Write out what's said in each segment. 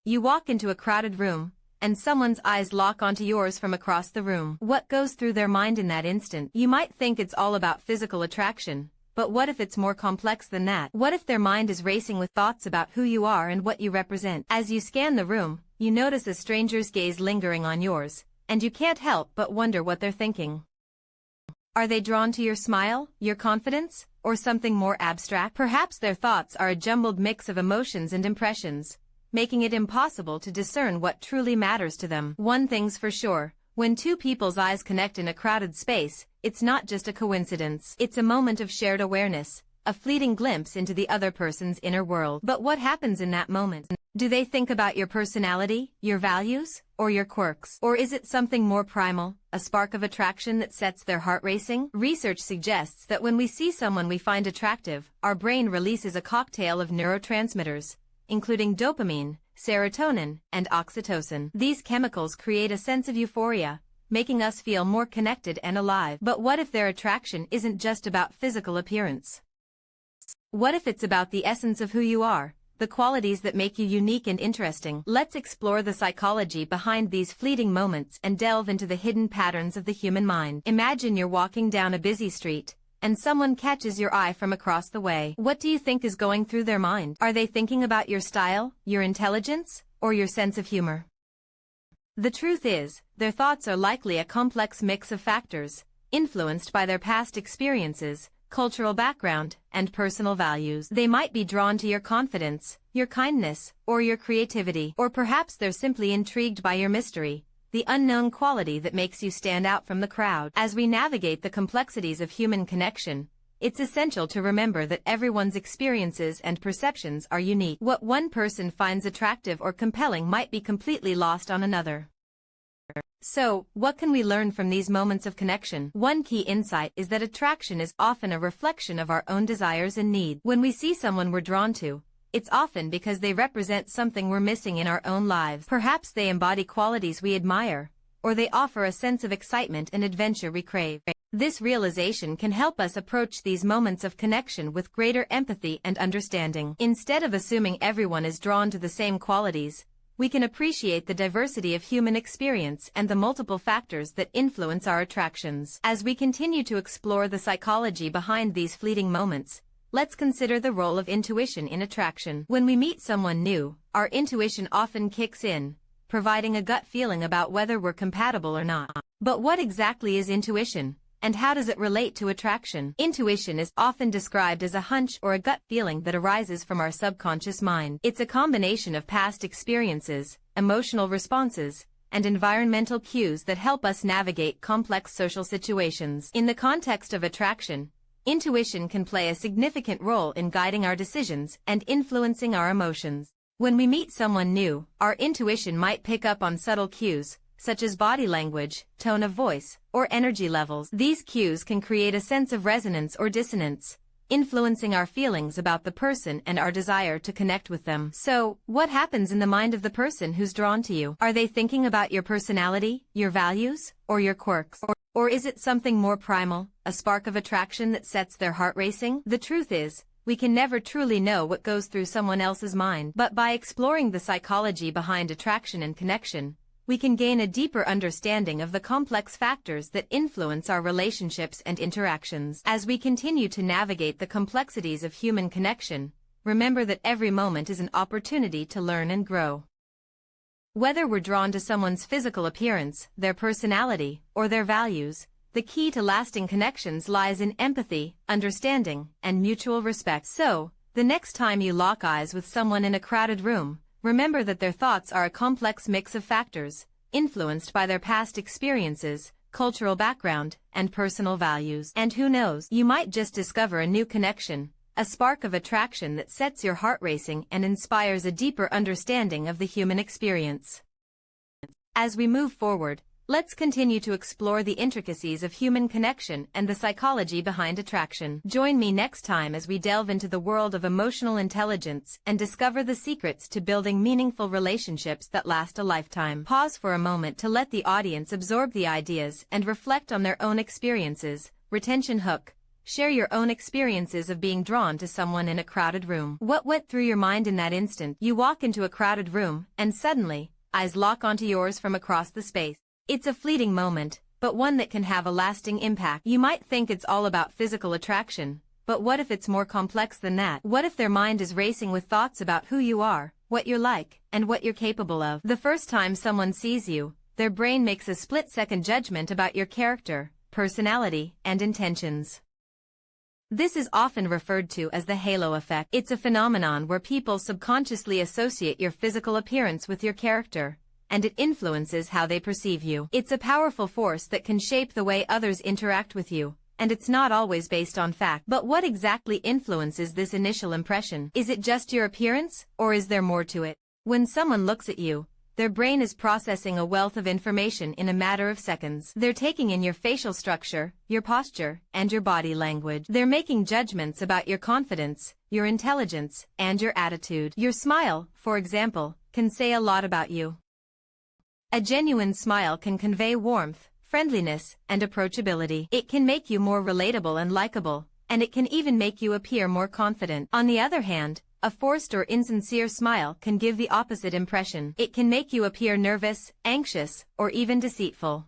You walk into a crowded room, and someone's eyes lock onto yours from across the room. What goes through their mind in that instant? You might think it's all about physical attraction, but what if it's more complex than that? What if their mind is racing with thoughts about who you are and what you represent? As you scan the room, you notice a stranger's gaze lingering on yours, and you can't help but wonder what they're thinking. Are they drawn to your smile, your confidence, or something more abstract? Perhaps their thoughts are a jumbled mix of emotions and impressions, making it impossible to discern what truly matters to them. One thing's for sure, when two people's eyes connect in a crowded space, it's not just a coincidence. It's a moment of shared awareness, a fleeting glimpse into the other person's inner world. But what happens in that moment? Do they think about your personality, your values, or your quirks? Or is it something more primal, a spark of attraction that sets their heart racing? Research suggests that when we see someone we find attractive, our brain releases a cocktail of neurotransmitters, including dopamine, serotonin, and oxytocin. These chemicals create a sense of euphoria, making us feel more connected and alive. But what if their attraction isn't just about physical appearance? What if it's about the essence of who you are, the qualities that make you unique and interesting? Let's explore the psychology behind these fleeting moments and delve into the hidden patterns of the human mind. Imagine you're walking down a busy street, and someone catches your eye from across the way. What do you think is going through their mind? Are they thinking about your style, your intelligence, or your sense of humor? The truth is, their thoughts are likely a complex mix of factors, influenced by their past experiences, cultural background, and personal values. They might be drawn to your confidence, your kindness, or your creativity. Or perhaps they're simply intrigued by your mystery, the unknown quality that makes you stand out from the crowd. As we navigate the complexities of human connection, it's essential to remember that everyone's experiences and perceptions are unique. What one person finds attractive or compelling might be completely lost on another. So, what can we learn from these moments of connection? One key insight is that attraction is often a reflection of our own desires and needs. When we see someone we're drawn to, it's often because they represent something we're missing in our own lives. Perhaps they embody qualities we admire, or they offer a sense of excitement and adventure we crave. This realization can help us approach these moments of connection with greater empathy and understanding. Instead of assuming everyone is drawn to the same qualities, we can appreciate the diversity of human experience and the multiple factors that influence our attractions. As we continue to explore the psychology behind these fleeting moments, let's consider the role of intuition in attraction. When we meet someone new, our intuition often kicks in, providing a gut feeling about whether we're compatible or not. But what exactly is intuition, and how does it relate to attraction? Intuition is often described as a hunch or a gut feeling that arises from our subconscious mind. It's a combination of past experiences, emotional responses, and environmental cues that help us navigate complex social situations. In the context of attraction, intuition can play a significant role in guiding our decisions and influencing our emotions. When we meet someone new, our intuition might pick up on subtle cues, such as body language, tone of voice, or energy levels. These cues can create a sense of resonance or dissonance, influencing our feelings about the person and our desire to connect with them. So, what happens in the mind of the person who's drawn to you? Are they thinking about your personality, your values, or your quirks? Or is it something more primal, a spark of attraction that sets their heart racing? The truth is, we can never truly know what goes through someone else's mind. But by exploring the psychology behind attraction and connection, we can gain a deeper understanding of the complex factors that influence our relationships and interactions. As we continue to navigate the complexities of human connection, remember that every moment is an opportunity to learn and grow. Whether we're drawn to someone's physical appearance, their personality, or their values, the key to lasting connections lies in empathy, understanding, and mutual respect. So, the next time you lock eyes with someone in a crowded room, remember that their thoughts are a complex mix of factors, influenced by their past experiences, cultural background, and personal values. And who knows, you might just discover a new connection, a spark of attraction that sets your heart racing and inspires a deeper understanding of the human experience. As we move forward, let's continue to explore the intricacies of human connection and the psychology behind attraction. Join me next time as we delve into the world of emotional intelligence and discover the secrets to building meaningful relationships that last a lifetime. Pause for a moment to let the audience absorb the ideas and reflect on their own experiences. Retention hook. share your own experiences of being drawn to someone in a crowded room. What went through your mind in that instant? You walk into a crowded room, and suddenly, eyes lock onto yours from across the space. It's a fleeting moment, but one that can have a lasting impact. You might think it's all about physical attraction, but what if it's more complex than that? What if their mind is racing with thoughts about who you are, what you're like, and what you're capable of? The first time someone sees you, their brain makes a split-second judgment about your character, personality, and intentions. This is often referred to as the halo effect. It's a phenomenon where people subconsciously associate your physical appearance with your character, and it influences how they perceive you. It's a powerful force that can shape the way others interact with you, and it's not always based on fact. But what exactly influences this initial impression? Is it just your appearance, or is there more to it? When someone looks at you, their brain is processing a wealth of information in a matter of seconds. They're taking in your facial structure, your posture, and your body language. They're making judgments about your confidence, your intelligence, and your attitude. Your smile, for example, can say a lot about you. A genuine smile can convey warmth, friendliness, and approachability. It can make you more relatable and likable, and it can even make you appear more confident. On the other hand, a forced or insincere smile can give the opposite impression. It can make you appear nervous, anxious, or even deceitful.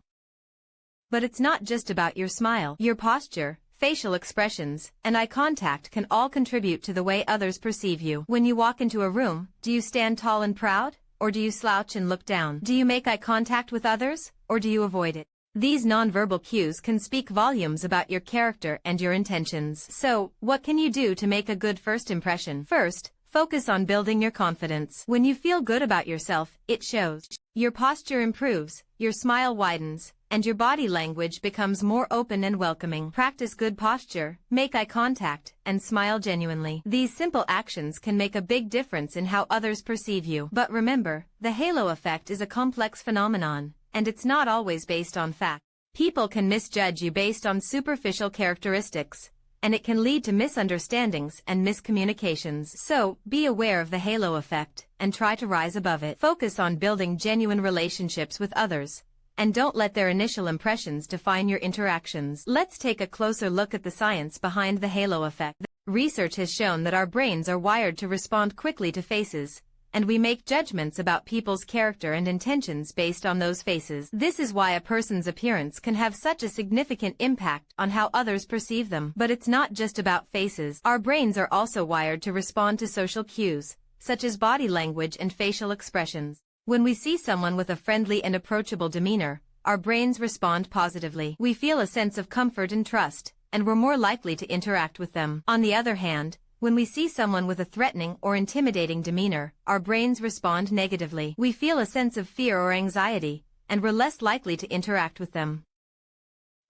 But it's not just about your smile. Your posture, facial expressions, and eye contact can all contribute to the way others perceive you. When you walk into a room, do you stand tall and proud, or do you slouch and look down? Do you make eye contact with others, or do you avoid it? These nonverbal cues can speak volumes about your character and your intentions. So, what can you do to make a good first impression? First, focus on building your confidence. When you feel good about yourself, it shows. Your posture improves, your smile widens, and your body language becomes more open and welcoming. Practice good posture, make eye contact, and smile genuinely. These simple actions can make a big difference in how others perceive you. But remember, the halo effect is a complex phenomenon, and it's not always based on fact. People can misjudge you based on superficial characteristics, and it can lead to misunderstandings and miscommunications. So, be aware of the halo effect, and try to rise above it. Focus on building genuine relationships with others, and don't let their initial impressions define your interactions. Let's take a closer look at the science behind the halo effect. Research has shown that our brains are wired to respond quickly to faces, and we make judgments about people's character and intentions based on those faces. This is why a person's appearance can have such a significant impact on how others perceive them. But it's not just about faces. Our brains are also wired to respond to social cues, such as body language and facial expressions. When we see someone with a friendly and approachable demeanor, our brains respond positively. We feel a sense of comfort and trust, and we're more likely to interact with them. On the other hand, when we see someone with a threatening or intimidating demeanor, our brains respond negatively. We feel a sense of fear or anxiety, and we're less likely to interact with them.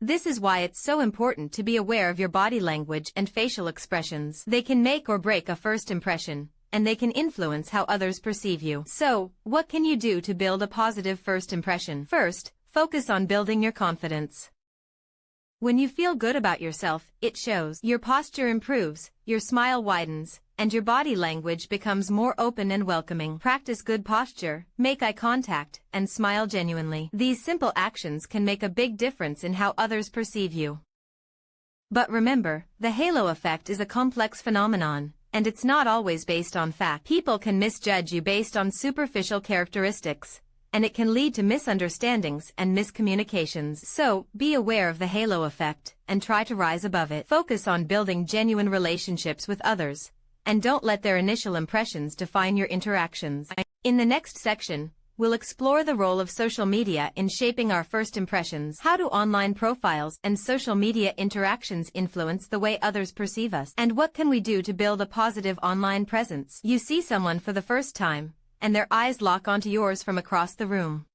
This is why it's so important to be aware of your body language and facial expressions. They can make or break a first impression, and they can influence how others perceive you. So, what can you do to build a positive first impression? First, focus on building your confidence. When you feel good about yourself, it shows. Your posture improves, your smile widens, and your body language becomes more open and welcoming. Practice good posture, make eye contact, and smile genuinely. These simple actions can make a big difference in how others perceive you. But remember, the halo effect is a complex phenomenon, and it's not always based on fact. People can misjudge you based on superficial characteristics, and it can lead to misunderstandings and miscommunications. So, be aware of the halo effect, and try to rise above it. Focus on building genuine relationships with others, and don't let their initial impressions define your interactions. In the next section, we'll explore the role of social media in shaping our first impressions. How do online profiles and social media interactions influence the way others perceive us? And what can we do to build a positive online presence? You see someone for the first time, and their eyes lock onto yours from across the room.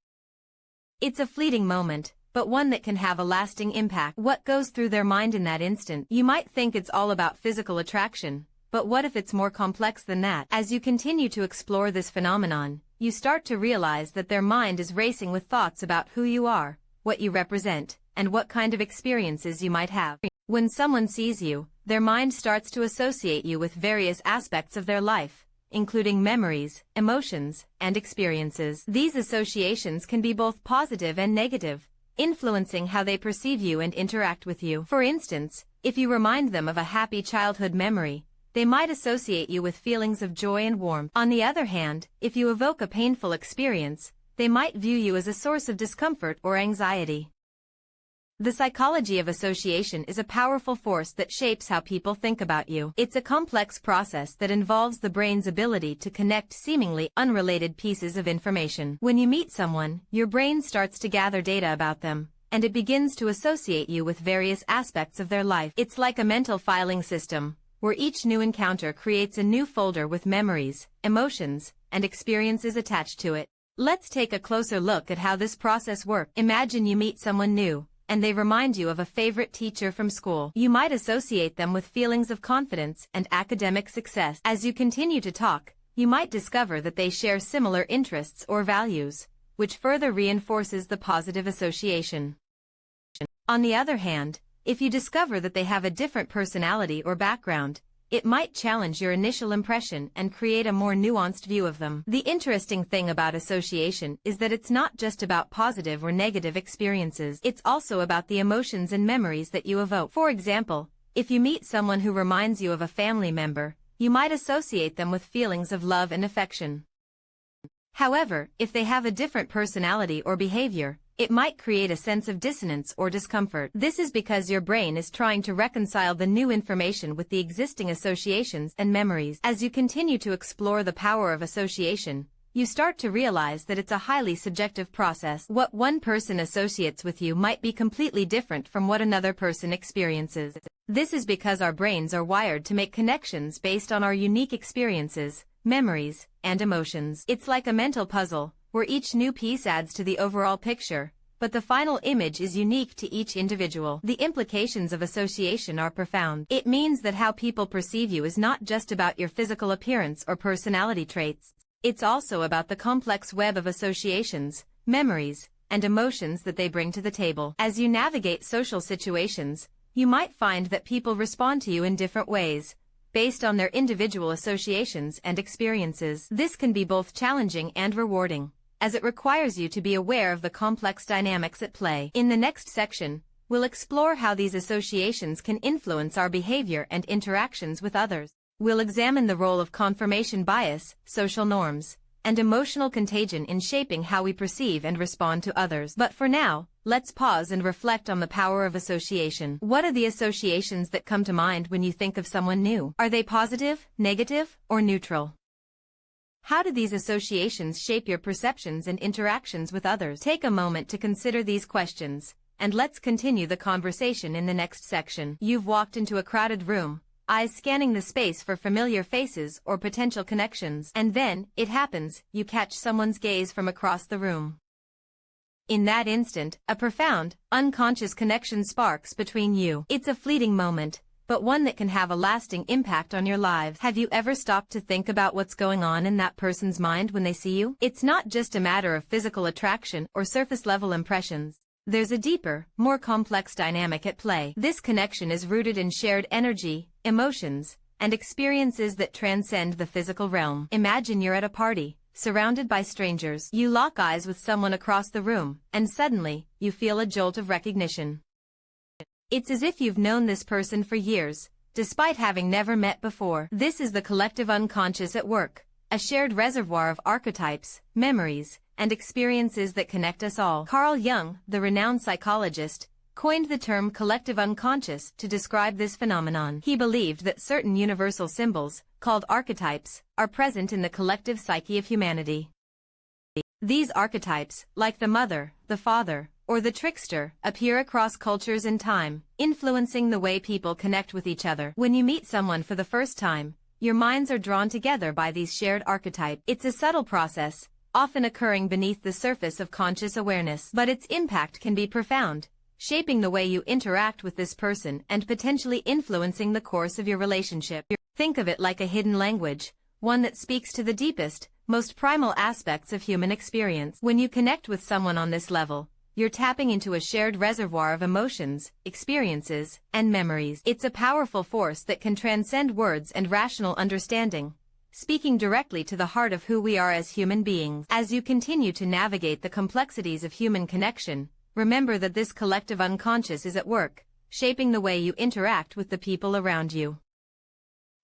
It's a fleeting moment, but one that can have a lasting impact. What goes through their mind in that instant? You might think it's all about physical attraction, but what if it's more complex than that? As you continue to explore this phenomenon, you start to realize that their mind is racing with thoughts about who you are, what you represent, and what kind of experiences you might have. When someone sees you, their mind starts to associate you with various aspects of their life, including memories, emotions, and experiences. These associations can be both positive and negative, influencing how they perceive you and interact with you. For instance, If you remind them of a happy childhood memory, they might associate you with feelings of joy and warmth. On the other hand, if you evoke a painful experience, they might view you as a source of discomfort or anxiety. The psychology of association is a powerful force that shapes how people think about you. It's a complex process that involves the brain's ability to connect seemingly unrelated pieces of information. When you meet someone, your brain starts to gather data about them, and it begins to associate you with various aspects of their life. It's like a mental filing system, where each new encounter creates a new folder with memories, emotions, and experiences attached to it. Let's take a closer look at how this process works. Imagine you meet someone new, and they remind you of a favorite teacher from school. You might associate them with feelings of confidence and academic success. As you continue to talk, you might discover that they share similar interests or values, which further reinforces the positive association. On the other hand, if you discover that they have a different personality or background, it might challenge your initial impression and create a more nuanced view of them. The interesting thing about association is that it's not just about positive or negative experiences. It's also about the emotions and memories that you evoke. For example, if you meet someone who reminds you of a family member, you might associate them with feelings of love and affection. However, if they have a different personality or behavior, it might create a sense of dissonance or discomfort. This is because your brain is trying to reconcile the new information with the existing associations and memories. As you continue to explore the power of association, you start to realize that it's a highly subjective process. What one person associates with you might be completely different from what another person experiences. This is because our brains are wired to make connections based on our unique experiences, memories, and emotions. It's like a mental puzzle, where each new piece adds to the overall picture, but the final image is unique to each individual. The implications of association are profound. It means that how people perceive you is not just about your physical appearance or personality traits. It's also about the complex web of associations, memories, and emotions that they bring to the table. As you navigate social situations, you might find that people respond to you in different ways, based on their individual associations and experiences. This can be both challenging and rewarding, as it requires you to be aware of the complex dynamics at play. In the next section, we'll explore how these associations can influence our behavior and interactions with others. We'll examine the role of confirmation bias, social norms, and emotional contagion in shaping how we perceive and respond to others. But for now, let's pause and reflect on the power of association. What are the associations that come to mind when you think of someone new? Are they positive, negative, or neutral? How do these associations shape your perceptions and interactions with others? Take a moment to consider these questions, and let's continue the conversation in the next section. You've walked into a crowded room, eyes scanning the space for familiar faces or potential connections. And then, it happens, you catch someone's gaze from across the room. In that instant, a profound, unconscious connection sparks between you. It's a fleeting moment, but one that can have a lasting impact on your lives. Have you ever stopped to think about what's going on in that person's mind when they see you? It's not just a matter of physical attraction or surface-level impressions. There's a deeper, more complex dynamic at play. This connection is rooted in shared energy, emotions, and experiences that transcend the physical realm. Imagine you're at a party, surrounded by strangers. You lock eyes with someone across the room, and suddenly, you feel a jolt of recognition. It's as if you've known this person for years, despite having never met before. This is the collective unconscious at work, a shared reservoir of archetypes, memories, and experiences that connect us all. Carl Jung, the renowned psychologist, coined the term collective unconscious to describe this phenomenon. He believed that certain universal symbols, called archetypes, are present in the collective psyche of humanity. These archetypes, like the mother, the father, or the trickster, appear across cultures and time, influencing the way people connect with each other. When you meet someone for the first time, your minds are drawn together by these shared archetypes. It's a subtle process, often occurring beneath the surface of conscious awareness, but its impact can be profound, shaping the way you interact with this person and potentially influencing the course of your relationship. Think of it like a hidden language, one that speaks to the deepest, most primal aspects of human experience. When you connect with someone on this level, you're tapping into a shared reservoir of emotions, experiences, and memories. It's a powerful force that can transcend words and rational understanding, speaking directly to the heart of who we are as human beings. As you continue to navigate the complexities of human connection, remember that this collective unconscious is at work, shaping the way you interact with the people around you.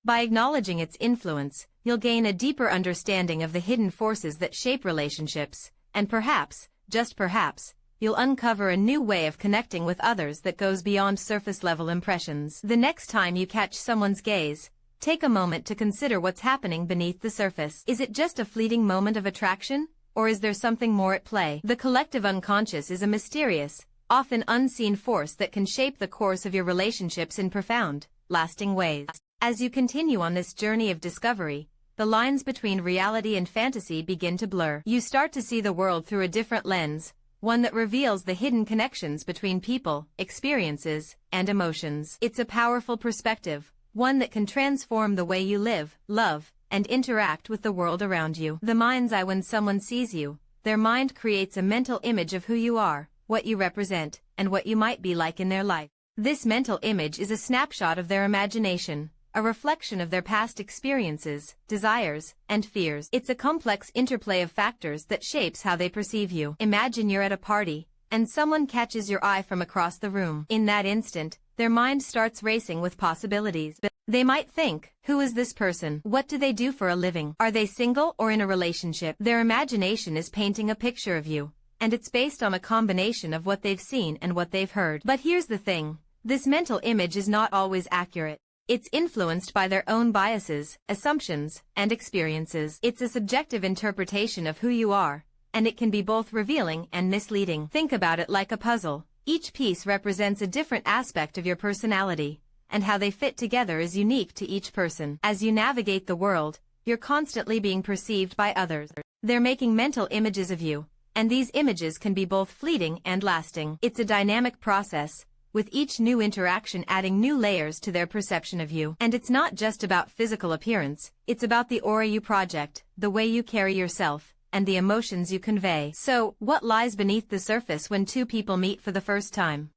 By acknowledging its influence, you'll gain a deeper understanding of the hidden forces that shape relationships, and perhaps, just perhaps, you'll uncover a new way of connecting with others that goes beyond surface-level impressions. The next time you catch someone's gaze, take a moment to consider what's happening beneath the surface. Is it just a fleeting moment of attraction, or is there something more at play? The collective unconscious is a mysterious, often unseen force that can shape the course of your relationships in profound, lasting ways. As you continue on this journey of discovery, the lines between reality and fantasy begin to blur. You start to see the world through a different lens, one that reveals the hidden connections between people, experiences, and emotions. It's a powerful perspective, one that can transform the way you live, love, and interact with the world around you. The mind's eye. When someone sees you, their mind creates a mental image of who you are, what you represent, and what you might be like in their life. This mental image is a snapshot of their imagination, a reflection of their past experiences, desires, and fears. It's a complex interplay of factors that shapes how they perceive you. Imagine you're at a party, and someone catches your eye from across the room. In that instant, their mind starts racing with possibilities. They might think, who is this person? What do they do for a living? Are they single or in a relationship? Their imagination is painting a picture of you, and it's based on a combination of what they've seen and what they've heard. But here's the thing, this mental image is not always accurate. It's influenced by their own biases, assumptions, and experiences. It's a subjective interpretation of who you are, and it can be both revealing and misleading. Think about it like a puzzle. Each piece represents a different aspect of your personality, and how they fit together is unique to each person. As you navigate the world, you're constantly being perceived by others. They're making mental images of you, and these images can be both fleeting and lasting. It's a dynamic process, with each new interaction adding new layers to their perception of you. And it's not just about physical appearance, it's about the aura you project, the way you carry yourself, and the emotions you convey. So, what lies beneath the surface when two people meet for the first time?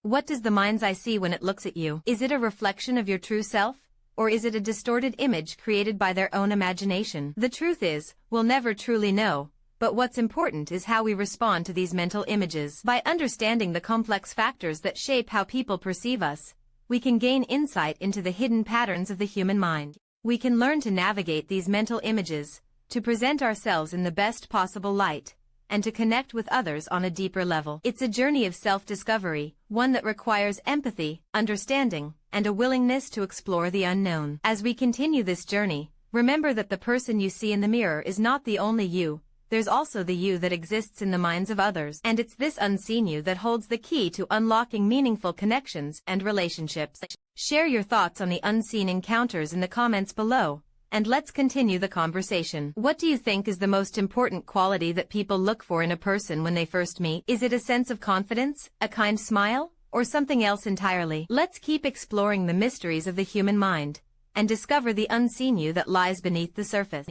What does the mind's eye see when it looks at you? Is it a reflection of your true self, or is it a distorted image created by their own imagination? The truth is, we'll never truly know. But what's important is how we respond to these mental images. By understanding the complex factors that shape how people perceive us, we can gain insight into the hidden patterns of the human mind. We can learn to navigate these mental images, to present ourselves in the best possible light, and to connect with others on a deeper level. It's a journey of self-discovery, one that requires empathy, understanding, and a willingness to explore the unknown. As we continue this journey, remember that the person you see in the mirror is not the only you. There's also the you that exists in the minds of others. And it's this unseen you that holds the key to unlocking meaningful connections and relationships. Share your thoughts on the unseen encounters in the comments below, and let's continue the conversation. What do you think is the most important quality that people look for in a person when they first meet? Is it a sense of confidence, a kind smile, or something else entirely? Let's keep exploring the mysteries of the human mind, and discover the unseen you that lies beneath the surface.